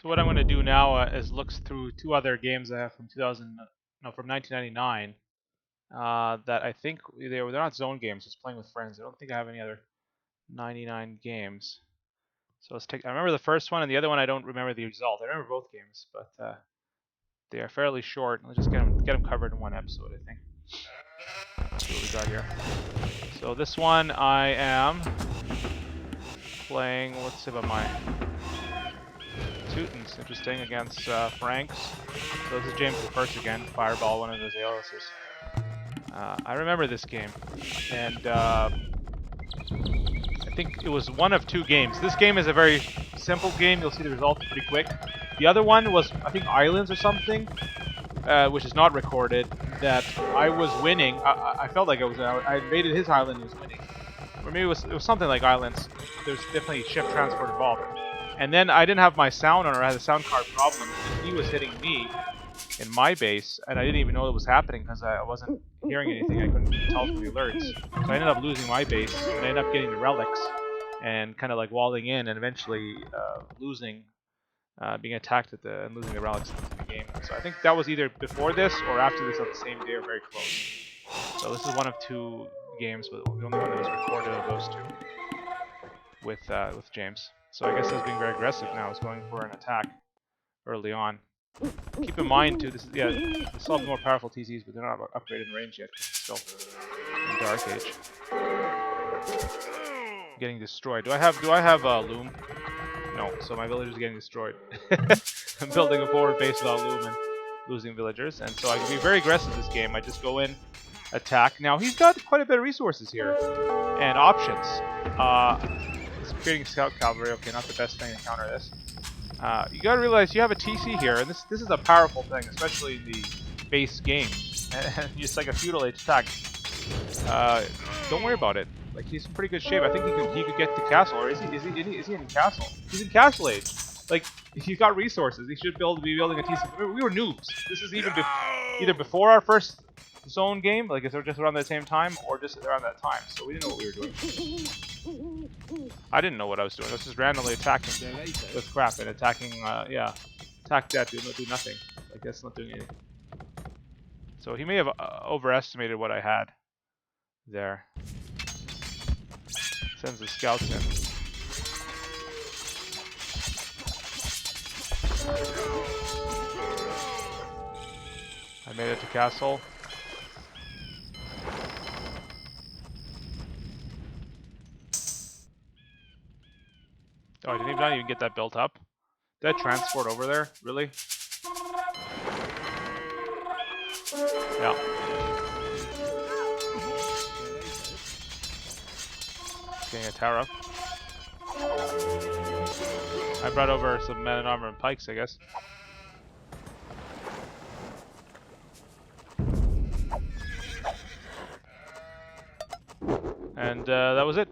So what I'm going to do now is look through two other games I have from 2000, no, from 1999. That I think they're not zone games. Just playing with friends. I don't think I have any other 99 games. So let's take. I remember the first one, and the other one I don't remember the result. I remember both games, but they are fairly short. Let's just get them covered in one episode, I think. Let's see what we got here. So this one I am playing. Let's see about my Teutons. Interesting against Franks. So this is James the First again. Fireball, one of his aliases. I remember this game, and I think it was one of two games. This game is a very simple game. You'll see the results pretty quick. The other one was, I think, Islands or something, which is not recorded, that I was winning. I felt like I invaded his island and was winning. Or maybe it was something like Islands. There's definitely ship transport involved. And then I didn't have my sound on, or I had a sound card problem. He was hitting me in my base, and I didn't even know it was happening because I wasn't hearing anything. I couldn't tell from the alerts. So I ended up losing my base, and I ended up getting the relics and kind of like walling in, and eventually losing, being attacked and losing the relics in the game. So I think that was either before this or after this on the same day or very close. So this is one of two games, but the only one that was recorded of those two with James. So I guess I was being very aggressive now. I was going for an attack early on. Keep in mind too, this is they still have more powerful TCs, but they're not upgraded in range yet. Still in Dark Age. Getting destroyed. Do I have loom? No. So my village is getting destroyed. I'm building a forward base without loom and losing villagers, and so I can be very aggressive this game. I just go in, attack. Now he's got quite a bit of resources here and options. He's creating scout cavalry. Okay, not the best thing to counter this. You gotta realize you have a TC here, and this is a powerful thing, especially in the base game. Just like a feudal age attack. Don't worry about it. Like, he's in pretty good shape. I think he could get to castle, or is he in castle? He's in castle age. Like, he's got resources. He should be building a TC. Remember, we were noobs. This is even either before our first zone game, like if they're just around the same time, or just around that time. So we didn't know what we were doing. I didn't know what I was doing. I was just randomly attacking with crap and attacking. Attack that, do nothing. Like, that's not doing anything. So he may have overestimated what I had there. Sends the scouts in. I made it to castle. Oh, I didn't even get that built up. Did I transport over there? Really? Yeah. Getting a tower up. I brought over some men in armor and pikes, I guess. And that was it.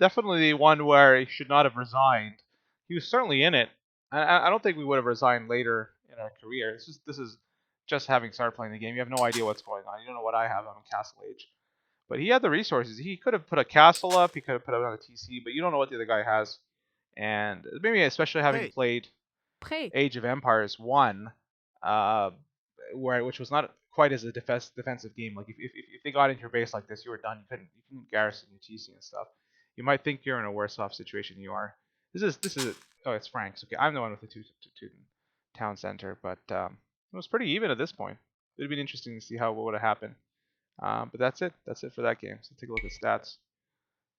Definitely one where he should not have resigned. He was certainly in it. I don't think we would have resigned later in our career. This is just having started playing the game. You have no idea what's going on. You don't know what I have. I'm in Castle Age. But he had the resources. He could have put a castle up. He could have put it on a TC. But you don't know what the other guy has. And maybe especially having played Age of Empires 1, which was not quite as a defensive game. Like if they got into your base like this, you were done. You couldn't garrison your TC and stuff. You might think you're in a worse off situation than you are. This is oh, it's Frank's. Okay, I'm the one with the Teuton town center, but it was pretty even at this point. It would have been interesting to see what would have happened. But that's it. That's it for that game. So take a look at stats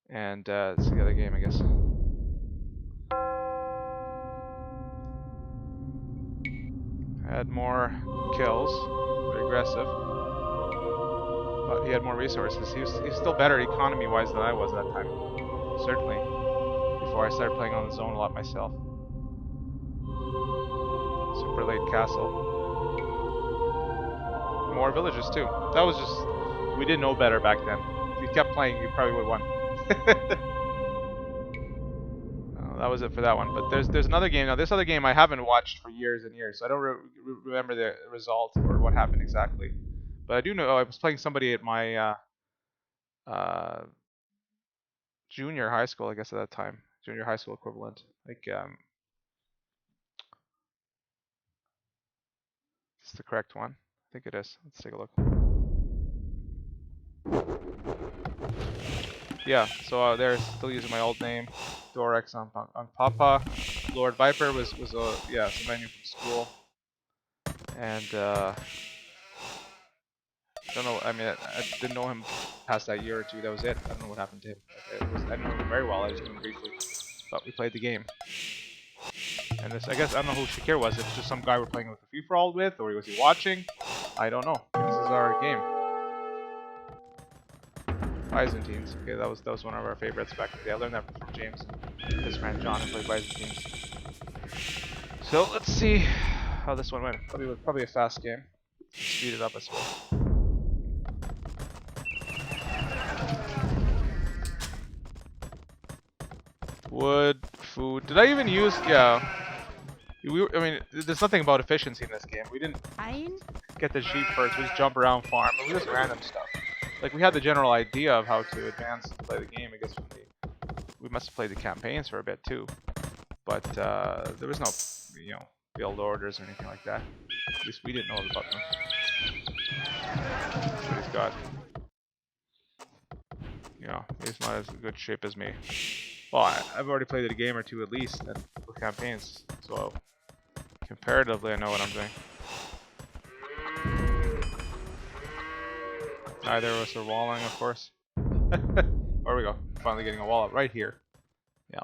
and see the other game, I guess. Had more kills, very aggressive, but he had more resources. He was still better economy-wise than I was at that time, certainly, before I started playing on the zone a lot myself. Super late castle. More villages too. That was just, we didn't know better back then. If you kept playing, you probably would have won. That was it for that one. But there's another game. Now this other game I haven't watched for years and years, so I don't remember the result or what happened exactly. But I do know I was playing somebody at my junior high school, I guess at that time, junior high school equivalent, Like, is this the correct one? I think it is. Let's take a look. Yeah, so they're still using my old name, Dorex on Papa. Lord Viper was yeah, somebody I knew from school, and I don't know. I mean, I didn't know him past that year or two. That was it. I don't know what happened to him. I know him very well. I just knew him briefly, but we played the game. And this, I guess, I don't know who Shakir was. If it's just some guy we're playing with a free for all with, or was he watching? I don't know. This is our game. Byzantines. Okay, that was one of our favorites back in the day. I learned that from James, his friend John, who played Byzantines. So let's see how this one went. Probably a fast game. Speed it up, I suppose. Wood, food. Did I even use? Yeah. I mean, there's nothing about efficiency in this game. We didn't get the sheep first. We just jump around, farm. It was just random stuff. Like, we had the general idea of how to advance and play the game. I guess we must have played the campaigns for a bit too. But there was no, build orders or anything like that. At least we didn't know about them. That's what he's got. He's not as good shape as me. Well, I've already played a game or two at least with campaigns, so comparatively I know what I'm doing. Neither of us are walling, of course. There we go. Finally getting a wall up right here. Yeah.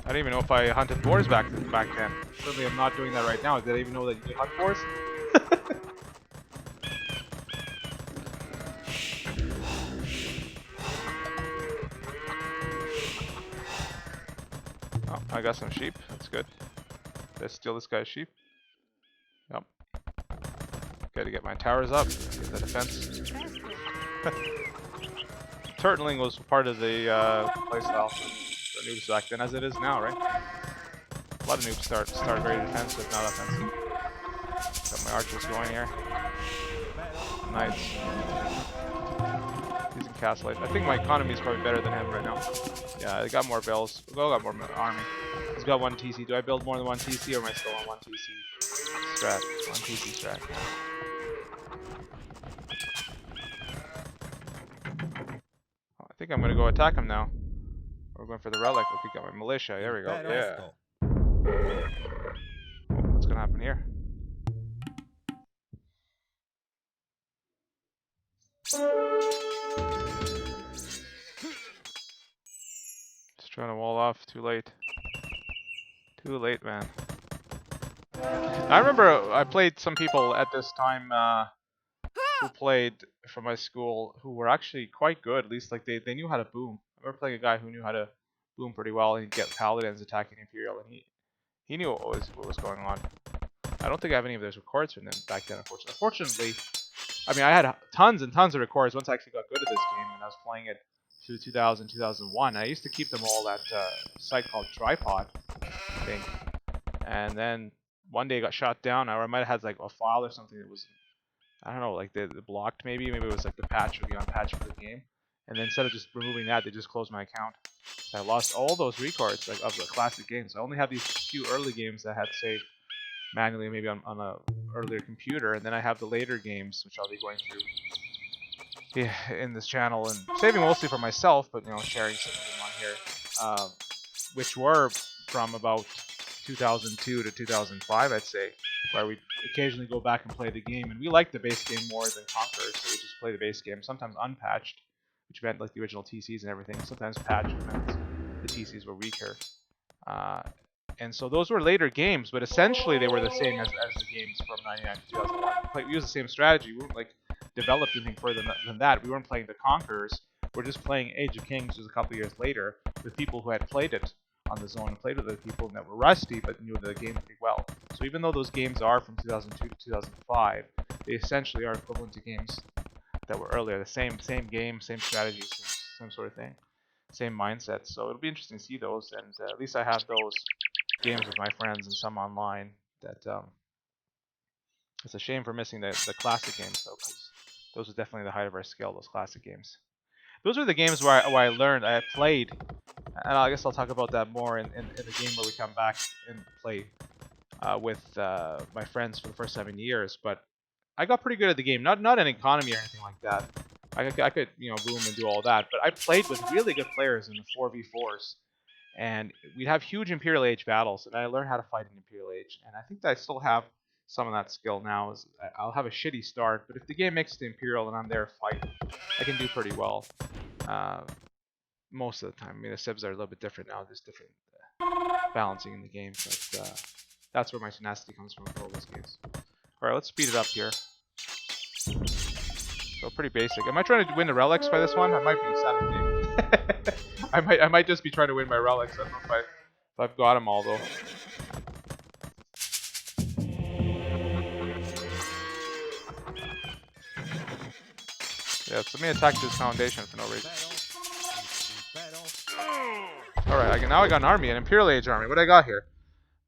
I don't even know if I hunted boars back then. Certainly I'm not doing that right now. Did I even know that you could hunt boars? Oh, I got some sheep. That's good. Did I steal this guy's sheep? Yep. Gotta get my towers up. Get the defense. Turtling was part of the playstyle for noobs back then, as it is now, right? A lot of noobs start very defensive, not offensive. Got my archers going here. Knights. Using castle life. I think my economy is probably better than him right now. Yeah, I got more bells. Well, I got more army. He's got one TC. Do I build more than one TC, or am I still on one TC strat? One TC strat. Oh, I think I'm gonna go attack him now. We're going for the relic. Okay, got my militia. There we go. Yeah. Oh, what's gonna happen here? Just trying to wall off. Too late. Too late, man. I remember I played some people at this time who played from my school who were actually quite good. At least like they knew how to boom. I remember playing a guy who knew how to boom pretty well, and he'd get paladins attacking Imperial, and he knew what was going on. I don't think I have any of those records from them back then, unfortunately. Unfortunately, I mean, I had tons and tons of records once I actually got good at this game, and I was playing it through 2000, 2001. I used to keep them all at a site called Tripod, I think. And then one day it got shut down, or I might have had like a file or something that was, I don't know, like they blocked maybe it was like the patch or the unpatched for the game. And then instead of just removing that, they just closed my account. So I lost all those records like of the classic games. I only have these few early games that I had saved manually, maybe on a earlier computer, and then I have the later games, which I'll be going through in this channel and saving mostly for myself, but sharing some of them on here, which were from about 2002 to 2005, I'd say, where we occasionally go back and play the game, and we like the base game more than Conquerors, so we just play the base game, sometimes unpatched, which meant like the original TCs and everything, sometimes patched, which meant the TCs were weaker. And so those were later games, but essentially they were the same as the games from 99 to 2001. We used the same strategy. We weren't like developed anything further than that. We weren't playing the Conquerors. We're just playing Age of Kings just a couple years later with people who had played it on the zone and played with other people that were rusty but knew the game pretty well. So even though those games are from 2002 to 2005, they essentially are equivalent to games that were earlier. The same game, same strategy, same sort of thing, same mindset. So it'll be interesting to see those, and at least I have those games with my friends and some online. That it's a shame for missing the classic games though, because those are definitely the height of our skill. Those classic games. those are the games where I learned, I played, and I guess I'll talk about that more in the game where we come back and play with my friends for the first 7 years. But I got pretty good at the game, not an economy or anything like that. I could boom and do all that, but I played with really good players in the 4v4s, and we'd have huge Imperial Age battles, and I learned how to fight in Imperial Age, and I think that I still have some of that skill now. Is I'll have a shitty start, but if the game makes it to Imperial and I'm there to fight, I can do pretty well. Most of the time. I mean, the civs are a little bit different now. There's different balancing in the game, but that's where my tenacity comes from for all those games. All right, let's speed it up here. So pretty basic. Am I trying to win the relics by this one? I might be Saturday. I might just be trying to win my relics. I don't know if I've got them all though. Yeah, so let me attack this foundation for no reason. Alright, now I got an army, an Imperial Age army. What do I got here?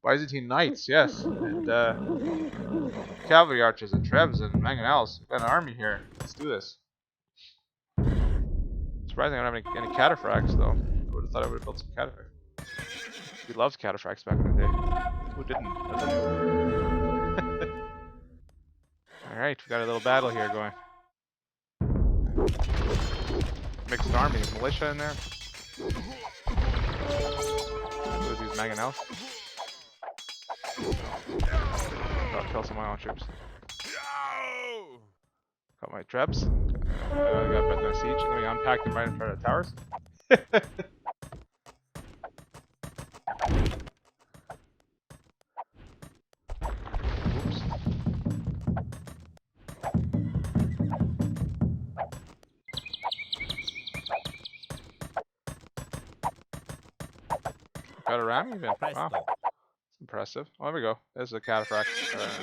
Byzantine Knights, yes. And Cavalry Archers and Trebs and Mangonels. Got an army here. Let's do this. Surprising I don't have any cataphracts though. I would have thought I would have built some cataphracts. We loved cataphracts back in the day. Who didn't? Alright, we got a little battle here going. Mixed army, militia in there. Let's use Mangonels. I'll kill some of my own troops. Got my Trebs. I got Breath of Siege. Let me unpack them right in front of the towers. Oops. Got a ram even. Wow. That's impressive. Oh, there we go. There's a cataphract. Let's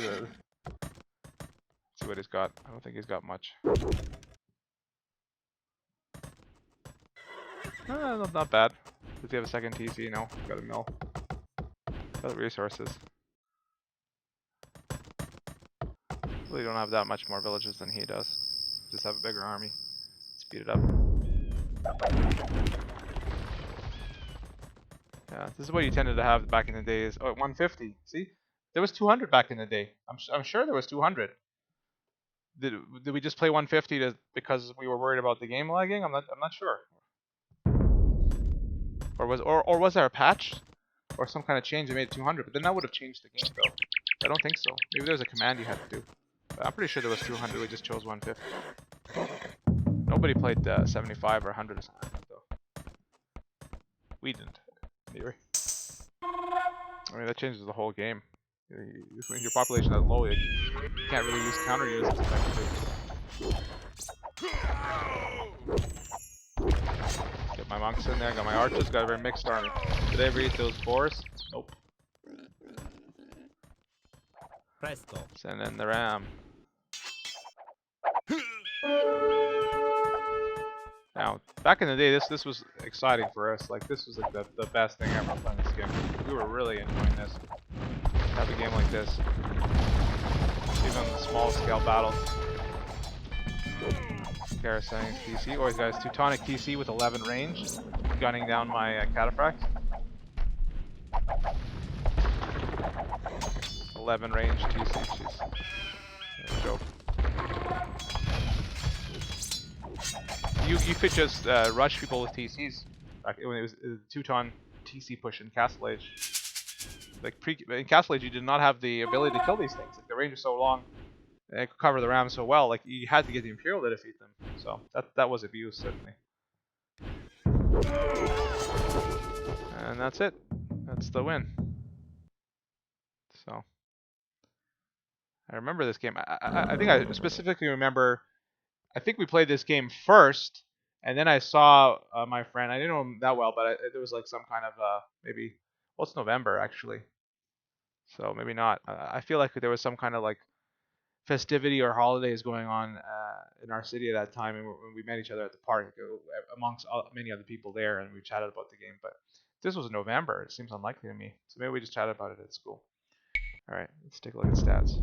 see what he's got. I don't think he's got much. Not bad. Does he have a second TC? No. Got a mill. Got the resources. Really don't have that much more villages than he does. Just have a bigger army. Speed it up. Yeah, this is what you tended to have back in the days. Oh, 150. See? There was 200 back in the day. I'm sure there was 200. Did we just play 150 because we were worried about the game lagging? I'm not sure. Or was there a patch or some kind of change that made it 200? But then that would have changed the game though. I don't think so. Maybe there's a command you had to do. But I'm pretty sure there was 200. We just chose 150. Nobody played 75 or 100 or something like that though. We didn't. Anyway. I mean that changes the whole game. When your population is low, you can't really use counter units effectively. Get my monks in there, got my archers, got a very mixed army. Did I ever eat those boars? Nope. Presto. Send in the ram. Now, back in the day, this was exciting for us. Like this was like the best thing ever playing this game. We were really enjoying this. Have a game like this. Even the small scale battles. Garrisoning TC. Oh, he's got his Teutonic TC with 11 range. Gunning down my cataphract. 11 range TC. Jeez. Joke. You could just rush people with TCs. Back when it was Teuton TC push in Castle Age. Like in Castle Age, you did not have the ability to kill these things. Like the range is so long, and it could cover the ram so well. Like you had to get the Imperial to defeat them. So that was abuse certainly. And that's it. That's the win. So I remember this game. I think I specifically remember. I think we played this game first, and then I saw my friend. I didn't know him that well, but there was like some kind of maybe. Well, it's November actually, so maybe not. I feel like there was some kind of like festivity or holidays going on in our city at that time, and we met each other at the park amongst many other people there, and we chatted about the game. But this was in November. It seems unlikely to me, so maybe we just chatted about it at school. All right, let's take a look at stats.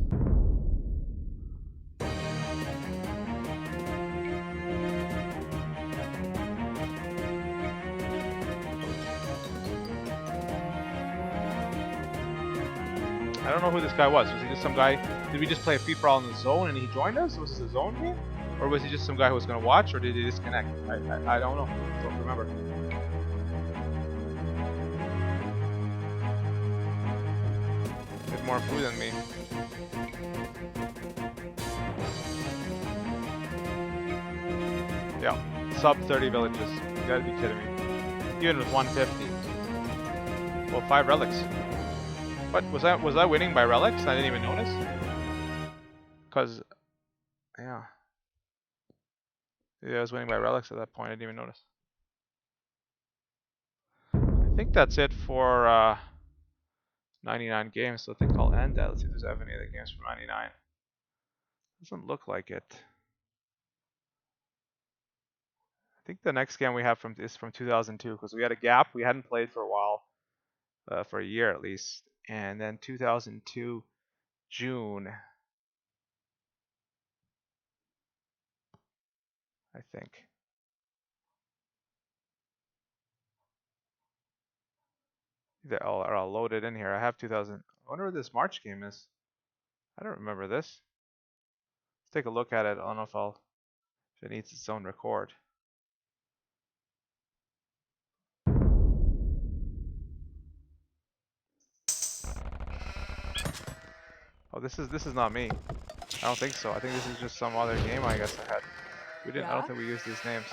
I don't know who this guy was. Was he just some guy? Did we just play a free-for-all in the zone and he joined us? Was this a zone game? Or was he just some guy who was going to watch, or did he disconnect? I don't know. I don't remember. He had more food than me. Yeah. Sub 30 villages. You gotta be kidding me. Even with 150. Well, 5 relics. What was I winning by relics? I didn't even notice. Cause yeah. Yeah, I was winning by relics at that point. I didn't even notice. I think that's it for 99 games. So I think I'll end that. Let's see if there's any other games for 99. Doesn't look like it. I think the next game we have is from 2002 because we had a gap. We hadn't played for a while, for a year at least, and then 2002 June, I think. They're all loaded in here. I have 2000. I wonder what this March game is. I don't remember this. Let's take a look at it. I don't know if it needs its own record. Oh, this is not me. I don't think so. I think this is just some other game I guess I had. We didn't. I don't think we used these names.